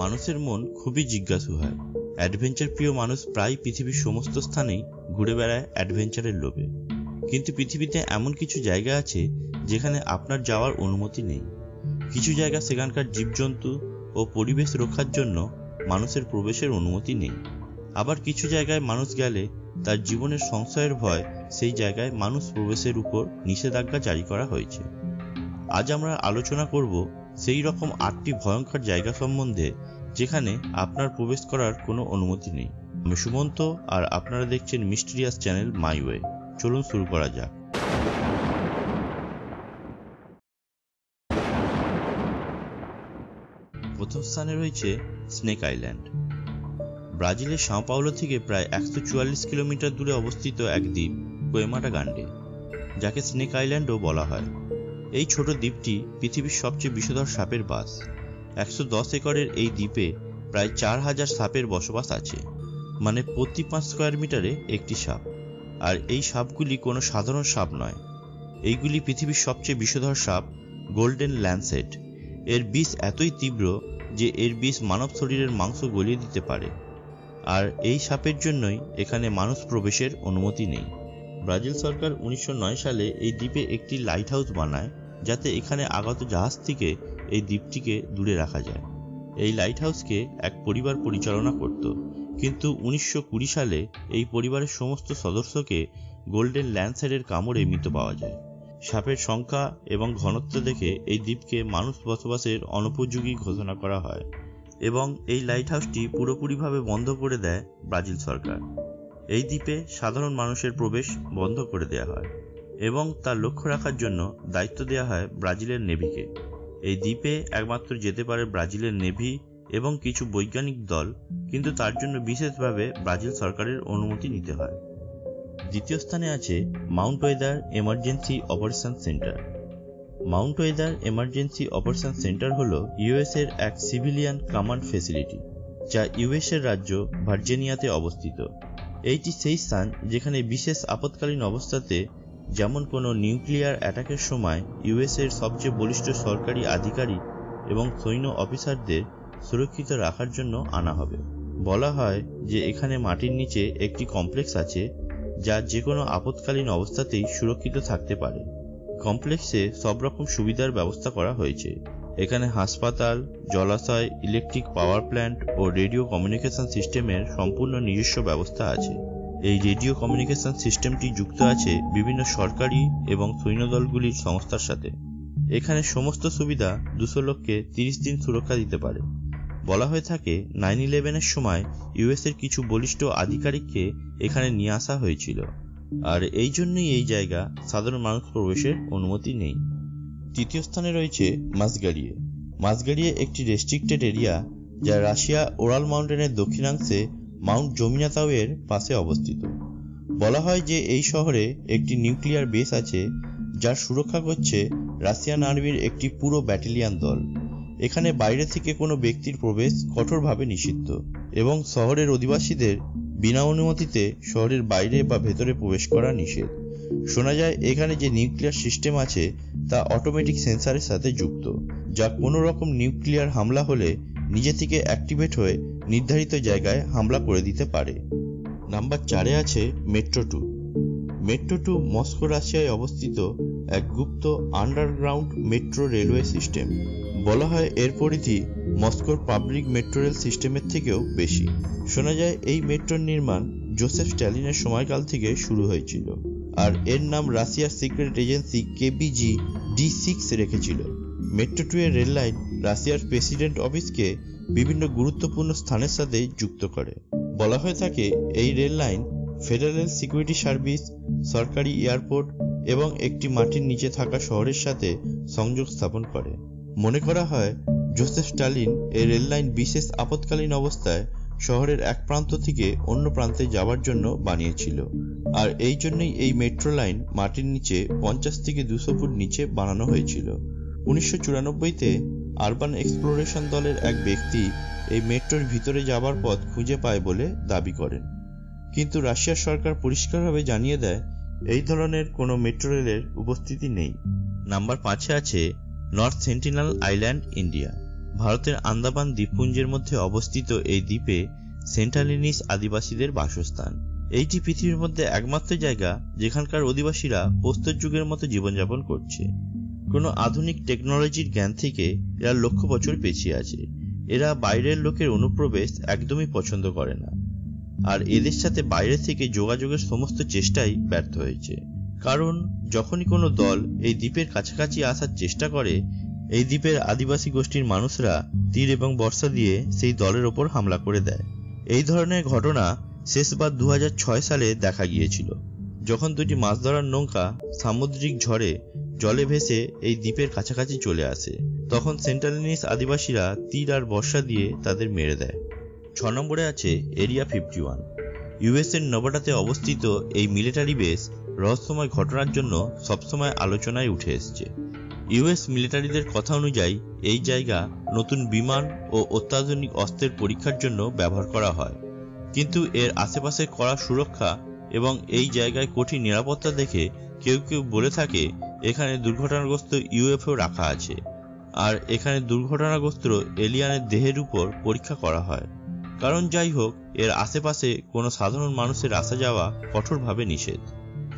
মানুষের মন খুবই জিজ্ঞাসু হয়। অ্যাডভেঞ্চার প্রিয় মানুষ প্রায় পৃথিবীর সমস্ত স্থানেই ঘুরে বেড়ায় অ্যাডভেঞ্চারের লোভে। কিন্তু পৃথিবীতে এমন কিছু জায়গা আছে যেখানে আপনার যাওয়ার অনুমতি নেই। কিছু জায়গা সেখানকার জীবজন্তু ও পরিবেশ রক্ষার জন্য মানুষের প্রবেশের অনুমতি নেই। আবার কিছু জায়গায় মানুষ গেলে তার জীবনের সংশয়ের ভয় সেই জায়গায় মানুষ প্রবেশের উপর নিষেধাজ্ঞা জারি করা হয়েছে। আজ আমরা আলোচনা করব সেই রকম 8টি ভয়ঙ্কর জায়গা সম্বন্ধে যেখানে আপনার প্রবেশ করার কোনো অনুমতি নেই। আমি সুমন্ত, আর আপনারা দেখছেন মিস্টিরিয়াস চ্যানেল মাই ওয়ে। চলুন শুরু করা যাক। প্রথম স্থানে রয়েছে স্নেক আইল্যান্ড। ব্রাজিলের সাও পাওলো থেকে প্রায় 144 কিলোমিটার দূরে অবস্থিত এক দ্বীপ কোয়েমাটা গান্ডে, যাকে স্নেক আইল্যান্ডও বলা হয়। এই ছোট দ্বীপটি পৃথিবীর সবচেয়ে বিষধর সাপের বাস। 110 একরের এই দ্বীপে প্রায় 4000 সাপের বসবাস আছে, মানে প্রতি 5 স্কয়ার মিটারে একটি সাপ। আর এই সাপগুলি কোনো সাধারণ সাপ নয়। এইগুলি পৃথিবীর সবচেয়ে বিষধর সাপ গোল্ডেন ল্যান্সেট। এর বিষ এতই তীব্র যে এর বিষ মানব শরীরের মাংস গলিয়ে দিতে পারে। আর এই সাপের জন্যই এখানে মানুষ প্রবেশের অনুমতি নেই। ব্রাজিল সরকার 1909 সালে এই দ্বীপে একটি লাইট হাউস বানায়, যাতে এখানে আগত জাহাজ থেকে এই দ্বীপটিকে দূরে রাখা যায়। এই লাইট হাউসকে এক পরিবার পরিচালনা করত, কিন্তু 1920 সালে এই পরিবারের সমস্ত সদস্যকে গোল্ডেন ল্যান্সেটের কামড়ে মৃত পাওয়া যায়। সাপের সংখ্যা এবং ঘনত্ব দেখে এই দ্বীপকে মানুষ বসবাসের অনুপযোগী ঘোষণা করা হয় এবং এই লাইট হাউসটি পুরোপুরিভাবে বন্ধ করে দেয় ব্রাজিল সরকার। এই দ্বীপে সাধারণ মানুষের প্রবেশ বন্ধ করে দেওয়া হয় এবং তার লক্ষ্য রাখার জন্য দায়িত্ব দেওয়া হয় ব্রাজিলের নেভিকে। এই দ্বীপে একমাত্র যেতে পারে ব্রাজিলের নেভি এবং কিছু বৈজ্ঞানিক দল, কিন্তু তার জন্য বিশেষভাবে ব্রাজিল সরকারের অনুমতি নিতে হয়। দ্বিতীয় স্থানে আছে Mount weather emergency operation centre. Mount weather emergency operation centre হল ইউএস এর এক সিভিলিয়ান কমান্ড ফ্যাসিলিটি, যা ইউএস এর রাজ্য ভার্জিনিয়াতে অবস্থিত। এইটি সেই স্থান যেখানে বিশেষ আপৎকালীন অবস্থাতে, যেমন কোনো নিউক্লিয়ার অ্যাটাকের সময়, ইউএস এর সবচেয়ে বলিষ্ঠ সরকারি আধিকারিক এবং সৈন্য অফিসারদের সুরক্ষিত রাখার জন্য আনা হবে। বলা হয় যে এখানে মাটির নিচে একটি কমপ্লেক্স আছে যা যে কোনো আপৎকালীন অবস্থাতেই সুরক্ষিত থাকতে পারে। কমপ্লেক্সে সব রকম সুবিধার ব্যবস্থা করা হয়েছে। এখানে হাসপাতাল, জলাশয়, ইলেকট্রিক পাওয়ার প্ল্যান্ট ও রেডিও কমিউনিকেশন সিস্টেমের সম্পূর্ণ নিজস্ব ব্যবস্থা আছে। এই রেডিও কমিউনিকেশন সিস্টেমটি যুক্ত আছে বিভিন্ন সরকারি এবং সৈন্যদলগুলির সংস্থার সাথে। এখানে সমস্ত সুবিধা 200 লোককে 30 দিন সুরক্ষা দিতে পারে। বলা হয়ে থাকে 9/11-এর সময় ইউএস এর কিছু বলিষ্ঠ আধিকারিককে এখানে নিয়ে আসা হয়েছিল, আর এই জন্যই এই জায়গা সাধারণ মানুষ প্রবেশের অনুমতি নেই। তৃতীয় স্থানে রয়েছে মাসগাড়িয়ে। মাসগাড়িয়ে একটি রেস্ট্রিক্টেড এরিয়া, যা রাশিয়া ওরাল মাউন্টেনের দক্ষিণাংশে মাউন্ট জমিনাতাও এর পাশে অবস্থিত। বলা হয় যে এই শহরে একটি নিউক্লিয়ার বেস আছে, যার সুরক্ষা করছে রাশিয়ান আর্মির একটি পুরো ব্যাটালিয়ন দল। এখানে বাইরে থেকে কোনো ব্যক্তির প্রবেশ কঠোরভাবে নিষিদ্ধ এবং শহরের অধিবাসীদের বিনা অনুমতিতে শহরের বাইরে বা ভেতরে প্রবেশ করা নিষেধ। শোনা যায় এখানে যে নিউক্লিয়ার সিস্টেম আছে তা অটোমেটিক সেন্সারের সাথে যুক্ত, যা কোনো রকম নিউক্লিয়ার হামলা হলে নিজে থেকে অ্যাক্টিভেট হয়ে নির্ধারিত জায়গায় হামলা করে দিতে পারে। নাম্বার 4-এ আছে মেট্রো 2। মেট্রো 2 মস্কো, রাশিয়ায় অবস্থিত এক গুপ্ত আন্ডারগ্রাউন্ড মেট্রো রেলওয়ে সিস্টেম। বলা হয় এর পরিধি মস্কোর পাবলিক মেট্রো রেল সিস্টেমের থেকেও বেশি। শোনা যায় এই মেট্রোর নির্মাণ জোসেফ স্ট্যালিনের সময়কাল থেকে শুরু হয়েছিল, আর এর নাম রাশিয়ার সিক্রেট এজেন্সি কেবিজি D6 রেখেছিল। মেট্রো 2 এর রেল লাইন রাশিয়ার প্রেসিডেন্ট অফিসকে বিভিন্ন গুরুত্বপূর্ণ স্থানের সাথে যুক্ত করে। বলা হয়ে থাকে এই rail line federal security service, সরকারি এয়ারপোর্ট এবং একটি মাটির নিচে থাকা শহরের সাথে সংযোগ স্থাপন করে। মনে করা হয় জোসেফ স্টালিন এই রেল লাইন বিশেষ আপৎকালীন অবস্থায় শহরের এক প্রান্ত থেকে অন্য প্রান্তে যাওয়ার জন্য বানিয়েছিল, আর এই জন্যই এই মেট্রো লাইন মাটির নিচে 50 থেকে 200 ফুট নিচে বানানো হয়েছিল। 1994-তে আরবান এক্সপ্লোরেশন দলের এক ব্যক্তি এই মেট্রোর ভিতরে যাবার পথ খুঁজে পায় বলে দাবি করেন, কিন্তু রাশিয়ার সরকার পরিষ্কারভাবে জানিয়ে দেয় এই ধরনের কোনো মেট্রো রেলের উপস্থিতি নেই। নাম্বার 5-এ আছে নর্থ সেন্টিনেল আইল্যান্ড, ইন্ডিয়া। ভারতের আন্দামান দ্বীপপুঞ্জের মধ্যে অবস্থিত এই দ্বীপে সেন্টালিনিস আদিবাসীদের বাসস্থান। এইটি পৃথিবীর মধ্যে একমাত্র জায়গা যেখানকার অধিবাসীরা প্রস্তর যুগের মতো জীবনযাপন করছে। কোনো আধুনিক টেকনোলজির জ্ঞান থেকে এরা লক্ষ বছর পিছিয়ে আছে। এরা বাইরের লোকের অনুপ্রবেশ একদমই পছন্দ করে না, আর এদের সাথে বাইরে থেকে যোগাযোগের সমস্ত চেষ্টাই ব্যর্থ হয়েছে। কারণ যখনই কোনো দল এই দ্বীপের কাছাকাছি আসার চেষ্টা করে, এই দ্বীপের আদিবাসী গোষ্ঠীর মানুষরা তীর এবং বর্ষা দিয়ে সেই দলের ওপর হামলা করে দেয়। এই ধরনের ঘটনা শেষবার 2006 সালে দেখা গিয়েছিল, যখন দুটি মাছ ধরার নৌকা সামুদ্রিক ঝড়ে জলে ভেসে এই দ্বীপের কাছাকাছি চলে আসে। তখন সেন্টালিনিস আদিবাসীরা তীর আর বর্ষা দিয়ে তাদের মেরে দেয়। 6 নম্বরে আছে এরিয়া 51। ইউএস এর নেভাডাতে অবস্থিত এই মিলিটারি বেস রহস্যময় ঘটনার জন্য সবসময় আলোচনায় উঠে এসেছে। ইউএস মিলিটারিদের কথা অনুযায়ী এই জায়গা নতুন বিমান ও অত্যাধুনিক অস্ত্রের পরীক্ষার জন্য ব্যবহার করা হয়, কিন্তু এর আশেপাশে কড়া সুরক্ষা এবং এই জায়গায় কঠিন নিরাপত্তা দেখে কেউ কেউ বলে থাকে এখানে দুর্ঘটনাগ্রস্ত ইউএফও রাখা আছে, আর এখানে দুর্ঘটনাগ্রস্ত এলিয়ানের দেহের উপর পরীক্ষা করা হয়। কারণ যাই হোক, এর আশেপাশে কোনো সাধারণ মানুষের আসা যাওয়া কঠোরভাবে নিষেধ।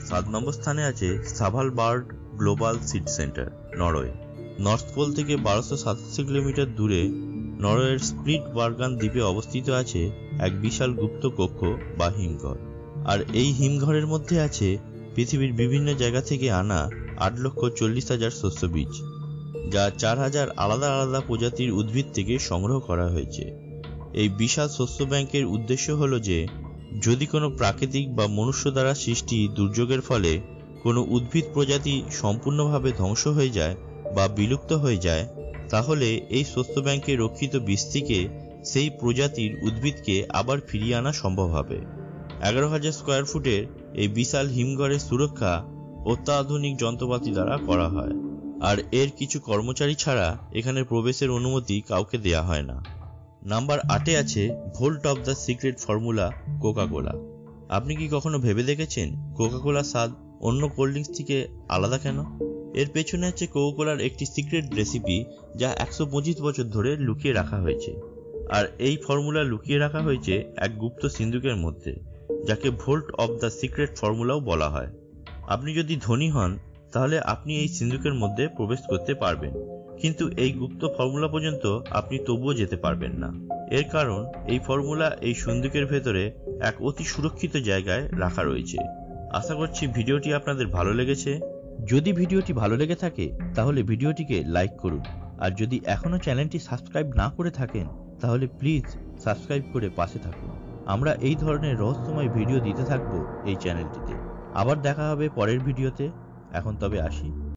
7 নম্বর স্থানে আছে Svalbard global seed center, Norway. North pole থেকে 1287 কিলোমিটার দূরে নরওয়ের স্প্লিট বার্গান দ্বীপে অবস্থিত আছে এক বিশাল গুপ্ত কক্ষ বা হিমঘর। আর এই হিমঘরের মধ্যে আছে পৃথিবীর বিভিন্ন জায়গা থেকে আনা 8,40,000 শস্য বীজ, যা 4,000 আলাদা আলাদা প্রজাতির উদ্ভিদ থেকে সংগ্রহ করা হয়েছে। এই বিশাল শস্য ব্যাংকের উদ্দেশ্য হলো যে যদি কোনো প্রাকৃতিক বা মনুষ্য দ্বারা সৃষ্টি দুর্যোগের ফলে কোনো উদ্ভিদ প্রজাতি সম্পূর্ণভাবে ধ্বংস হয়ে যায় বা বিলুপ্ত হয়ে যায়, তাহলে এই শস্য ব্যাংকে রক্ষিত বীজ থেকে সেই প্রজাতির উদ্ভিদকে আবার ফিরিয়ে আনা সম্ভব হবে। 11,000 স্কয়ার ফুটের এই বিশাল হিমঘরের সুরক্ষা অত্যাধুনিক যন্ত্রপাতি দ্বারা করা হয়, আর এর কিছু কর্মচারী ছাড়া এখানে প্রবেশের অনুমতি কাউকে দেয়া হয় না। নাম্বার 8-এ আছে vault of the secret formula Coca Cola. আপনি কি কখনো ভেবে দেখেছেন কোকা কোলার স্বাদ অন্য কোল্ড ড্রিঙ্কস থেকে আলাদা কেন? এর পেছনে আছে কোকা কোলার একটি সিক্রেট রেসিপি যা 125 বছর ধরে লুকিয়ে রাখা হয়েছে। আর এই ফর্মুলা লুকিয়ে রাখা হয়েছে এক গুপ্ত সিন্ধুকের মধ্যে, যাকে ভোল্ট অফ দ্য সিক্রেট ফর্মুলাও বলা হয়। আপনি যদি ধনী হন তাহলে আপনি এই সিন্ধুকের মধ্যে প্রবেশ করতে পারবেন, কিন্তু এই গুপ্ত ফর্মুলা পর্যন্ত আপনি তবুও যেতে পারবেন না। এর কারণ এই ফর্মুলা এই সিন্ধুকের ভেতরে এক অতি সুরক্ষিত জায়গায় রাখা রয়েছে। আশা করছি ভিডিওটি আপনাদের ভালো লেগেছে। যদি ভিডিওটি ভালো লেগে থাকে তাহলে ভিডিওটিকে লাইক করুন, আর যদি এখনো চ্যানেলটি সাবস্ক্রাইব না করে থাকেন তাহলে প্লিজ সাবস্ক্রাইব করে পাশে থাকুন। আমরা এই ধরনের রহস্যময় ভিডিও দিতে থাকবো এই চ্যানেলটিতে। আবার দেখা হবে পরের ভিডিওতে। এখন তবে আসি।